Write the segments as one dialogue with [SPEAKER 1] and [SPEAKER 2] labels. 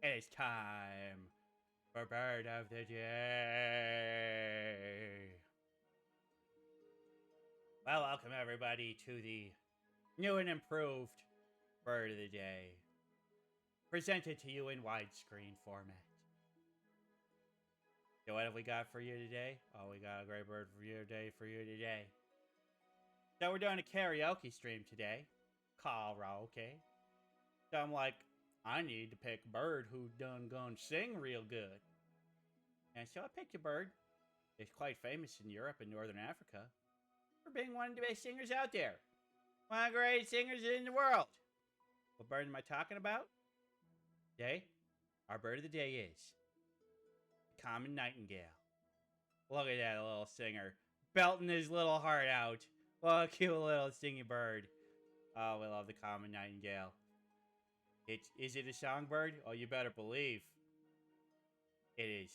[SPEAKER 1] It is time for Bird of the Day. Well, welcome everybody to the new and improved Bird of the Day, presented to you in widescreen format. So what have we got for you today? Oh, we got a great bird for you today. So we're doing a karaoke stream today. Karaoke. So I'm like, I need to pick a bird who done gonna sing real good. And so I picked a bird that's quite famous in Europe and Northern Africa for being one of the best singers out there. One of the greatest singers in the world. What bird am I talking about? Today, our bird of the day is the common nightingale. Look at that little singer, belting his little heart out. What a cute little singing bird. Oh, we love the common nightingale. Is it a songbird? Oh, you better believe it is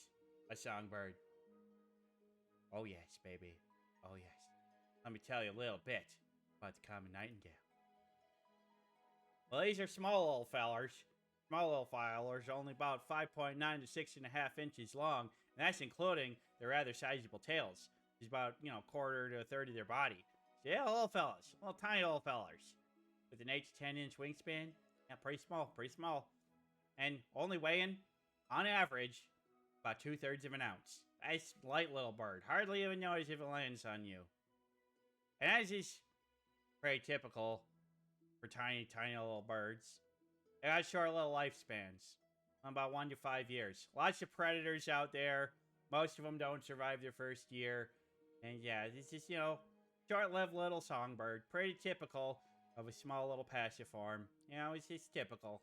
[SPEAKER 1] a songbird. Oh, yes, baby. Oh, yes. Let me tell you a little bit about the common nightingale. Well, these are small little fellers. Small little fellers, only about 5.9 to 6.5 inches long, and that's including their rather sizable tails. It's about, a quarter to a third of their body. So yeah, little fellas. Little tiny little fellers. With an 8 to 10 inch wingspan. Yeah, pretty small. And only weighing, on average, about 2/3 of an ounce. Nice light little bird. Hardly even notice if it lands on you. And as is pretty typical for tiny little birds, they got short little lifespans. About 1 to 5 years. Lots of predators out there. Most of them don't survive their first year. And yeah, it's just, short-lived little songbird. Pretty typical of a small little passiform. It's just typical,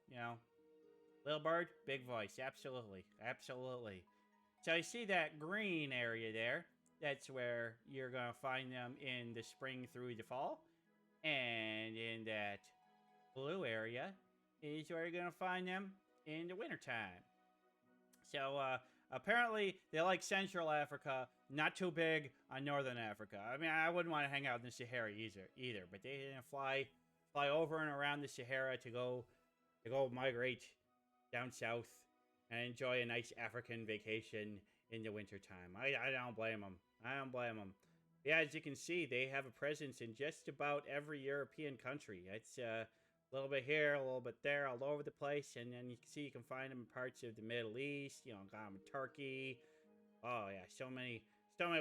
[SPEAKER 1] Little bird, big voice. Absolutely. So you see that green area there? That's where you're going to find them in the spring through the fall. And in that blue area is where you're going to find them in the wintertime. So, apparently, they like Central Africa, not too big on Northern Africa. I mean, I wouldn't want to hang out in the Sahara either, but they fly over and around the Sahara to go migrate down south and enjoy a nice African vacation in the wintertime. I don't blame them. Yeah, as you can see, they have a presence in just about every European country. It's a little bit here, a little bit there, all over the place. And then you can see you can find them in parts of the Middle East, got them in Turkey. Oh, yeah, so many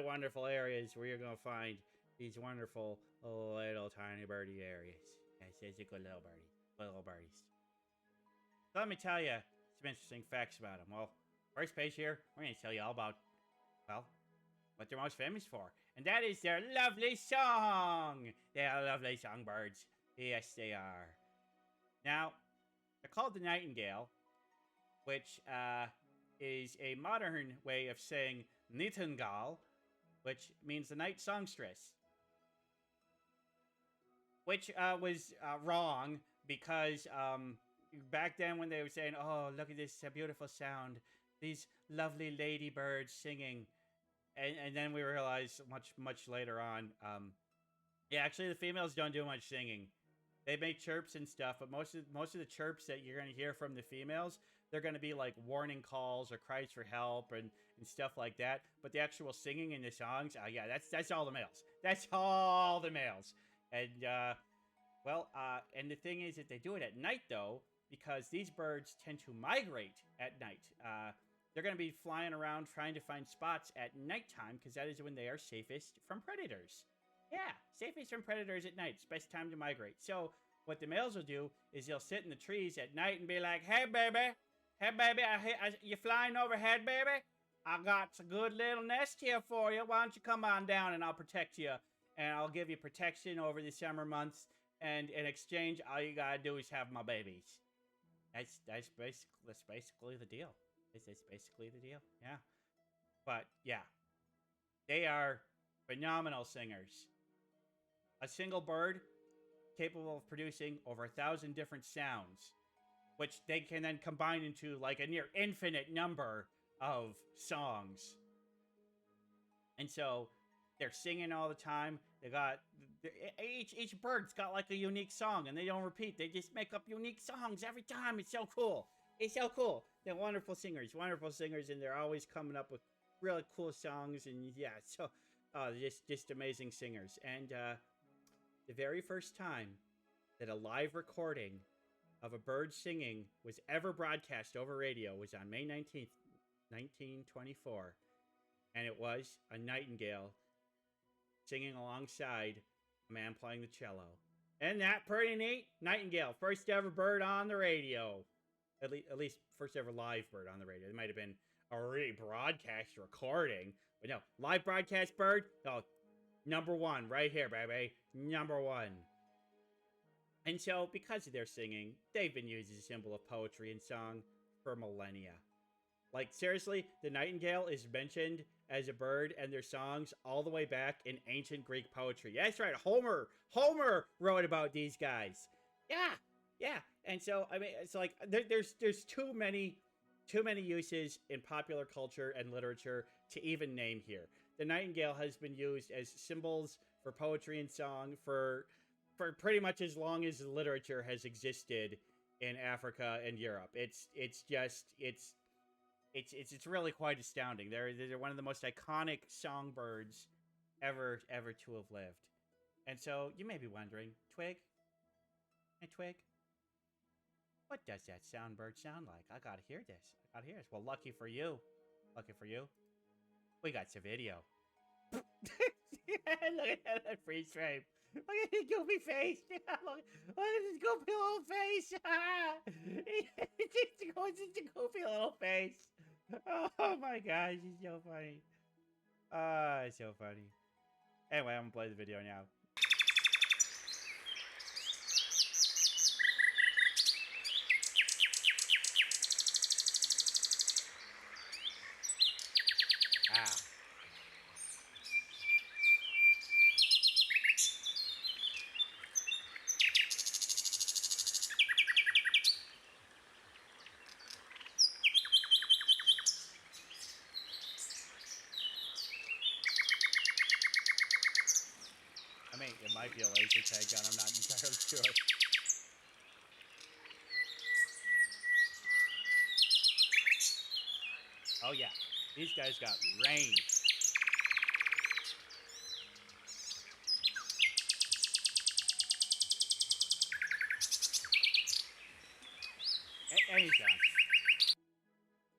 [SPEAKER 1] wonderful areas where you're going to find these wonderful little tiny birdie areas. Yes, it's a good little birdies. So let me tell you some interesting facts about them. Well, first page here, we're going to tell you all about, what they're most famous for. And that is their lovely song. They are lovely songbirds. Yes, they are. Now, they're called the Nightingale, which is a modern way of saying Nightingale, which means the night songstress. Which was wrong because back then when they were saying, oh, look at this beautiful sound, these lovely ladybirds singing, and then we realized much later on, yeah, actually the females don't do much singing. They make chirps and stuff, but most of the chirps that you're going to hear from the females, they're going to be like warning calls or cries for help and stuff like that. But the actual singing in the songs, yeah, that's all the males. That's all the males. And and the thing is that they do it at night though, because these birds tend to migrate at night. They're going to be flying around trying to find spots at nighttime because that is when they are safest from predators. Yeah, safest from predators at night. It's best time to migrate. So what the males will do is they'll sit in the trees at night and be like, hey, baby, you flying overhead, baby? I got a good little nest here for you. Why don't you come on down and I'll protect you. And I'll give you protection over the summer months. And in exchange, all you got to do is have my babies. That's basically the deal. It's basically the deal. Yeah. But, yeah. They are phenomenal singers. A single bird capable of producing over 1,000 different sounds, which they can then combine into like a near infinite number of songs. And so they're singing all the time. They got each bird's got like a unique song, and they don't repeat. They just make up unique songs every time. It's so cool. It's so cool. They're wonderful singers, and they're always coming up with really cool songs. And yeah, so just amazing singers. And the very first time that a live recording of a bird singing was ever broadcast over radio was on May 19th, 1924. And it was a nightingale singing alongside a man playing the cello. Isn't that pretty neat? Nightingale, first ever bird on the radio. At least first ever live bird on the radio. It might have been a rebroadcast recording, but no, live broadcast bird. Oh, number one right here, baby. Number one. And so, because of their singing, they've been used as a symbol of poetry and song for millennia. Like, seriously, the nightingale is mentioned as a bird and their songs all the way back in ancient Greek poetry. Yeah, that's right. Homer wrote about these guys. Yeah. And so, I mean, it's like there's too many uses in popular culture and literature to even name here. The nightingale has been used as symbols for poetry and song for pretty much as long as literature has existed in Africa and Europe. It's really quite astounding. They're one of the most iconic songbirds ever to have lived. And so you may be wondering, Twig, hey Twig, what does that bird sound like? I gotta hear this. Well, lucky for you, we got some video. Look at that freeze frame. Look at his goofy face. Look at his goofy little face. It's a goofy little face. Oh my gosh, he's so funny. It's so funny. Anyway, I'm gonna play the video now. I mean, it might be a laser tag gun. I'm not entirely sure. Oh yeah, these guys got range. Any sound.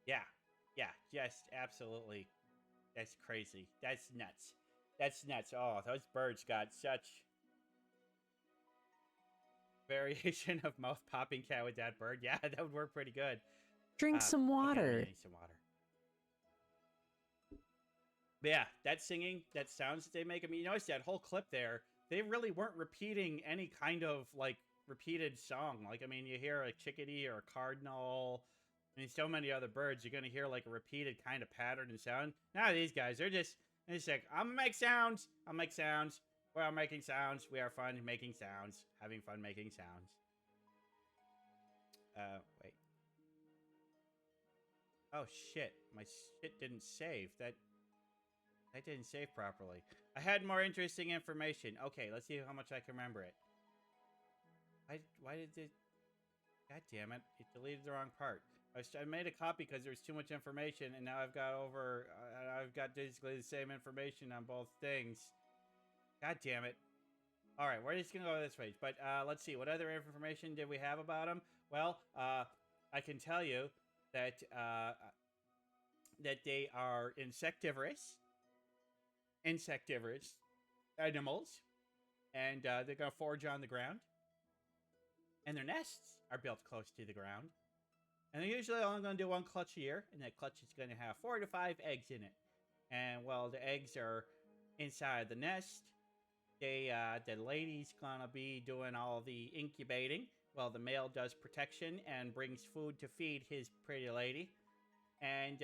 [SPEAKER 1] Yeah, just absolutely. That's crazy. That's nuts. Oh, those birds got such variation of mouth popping cat with that bird. Yeah, that would work pretty good.
[SPEAKER 2] Drink some water.
[SPEAKER 1] Okay, I need some water. But yeah, that singing, that sounds that they make. I mean, you notice that whole clip there, they really weren't repeating any kind of, like, repeated song. Like, I mean, you hear a chickadee or a cardinal. I mean, so many other birds, you're going to hear, like, a repeated kind of pattern and sound. Now these guys, they're just like, I'm going to make sounds. I'll make sounds. We are making sounds. We are fun making sounds. Having fun making sounds. Wait. Oh, shit. My shit didn't save. That didn't save properly. I had more interesting information. Okay, let's see how much I can remember it. Why did it... God damn it. It deleted the wrong part. I made a copy because there's too much information, and now I've got basically the same information on both things. God damn it. Alright, we're just gonna go this way. But, let's see. What other information did we have about them? Well, I can tell you that, that they are insectivorous animals, and they're going to forage on the ground, and their nests are built close to the ground, and they're usually only going to do one clutch a year, and that clutch is going to have 4 to 5 eggs in it. And while the eggs are inside the nest, the lady's going to be doing all the incubating, while the male does protection and brings food to feed his pretty lady. And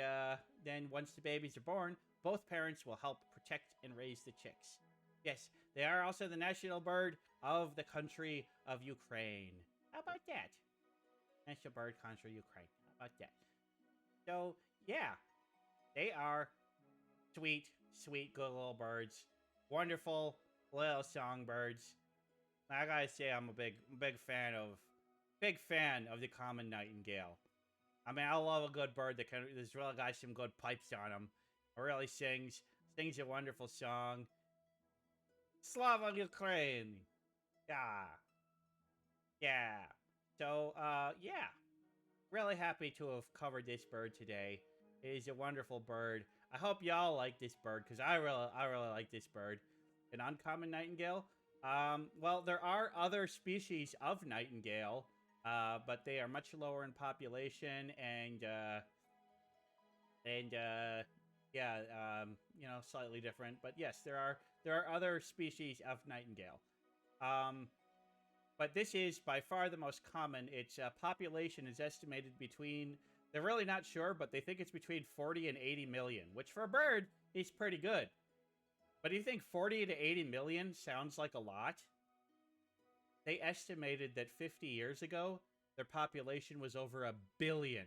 [SPEAKER 1] then once the babies are born, both parents will help protect and raise the chicks. Yes, they are also the national bird of the country of Ukraine. How about that? National bird country Ukraine. How about that? So, yeah, they are sweet, good little birds. Wonderful little songbirds. I gotta say, I'm a big fan of the common nightingale. I mean, I love a good bird that this really got some good pipes on him. Really sings a wonderful song. Slava Ukraine! Yeah. Yeah. So, yeah. Really happy to have covered this bird today. It is a wonderful bird. I hope y'all like this bird, because I really like this bird. An uncommon nightingale. Well, there are other species of nightingale, but they are much lower in population, and yeah, slightly different. But yes, there are other species of nightingale. Um, but this is by far the most common. Its population is estimated between, they're really not sure, but they think it's between 40 and 80 million, which for a bird is pretty good. But do you think 40 to 80 million sounds like a lot? They estimated that 50 years ago, their population was over 1 billion.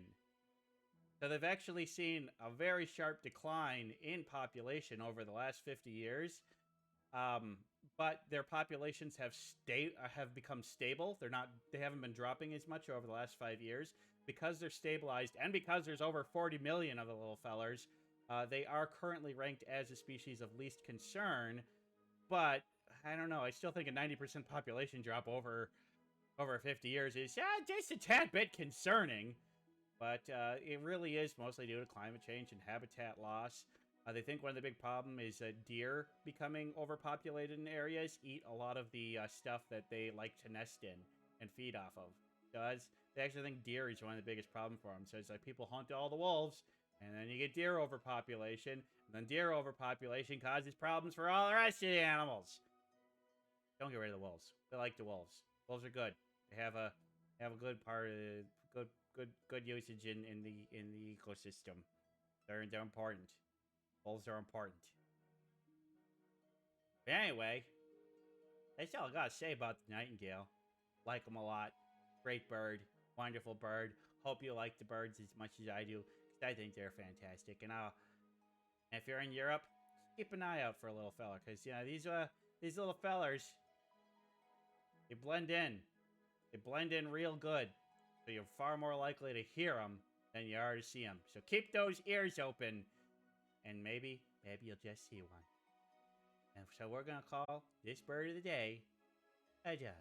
[SPEAKER 1] So they've actually seen a very sharp decline in population over the last 50 years. But their populations have become stable. They haven't been dropping as much over the last 5 years because they're stabilized, and because there's over 40 million of the little fellers. They are currently ranked as a species of least concern, but I don't know. I still think a 90% population drop over 50 years is just a tad bit concerning. But it really is mostly due to climate change and habitat loss. They think one of the big problem is deer becoming overpopulated in areas, eat a lot of the stuff that they like to nest in and feed off of. So they actually think deer is one of the biggest problem for them. So it's like people hunt all the wolves, and then you get deer overpopulation, and then deer overpopulation causes problems for all the rest of the animals. Don't get rid of the wolves. They like the wolves. Wolves are good. They have a good part of good usage in the ecosystem. They're important. Wolves are important. But anyway, that's all I gotta say about the nightingale. Like them a lot. Great bird. Wonderful bird. Hope you like the birds as much as I do, because I think they're fantastic. And if you're in Europe, keep an eye out for a little fella, because these little fellers, they blend in. They blend in real good. So you're far more likely to hear them than you are to see them. So keep those ears open, and maybe you'll just see one. And so we're going to call this bird of the day a done.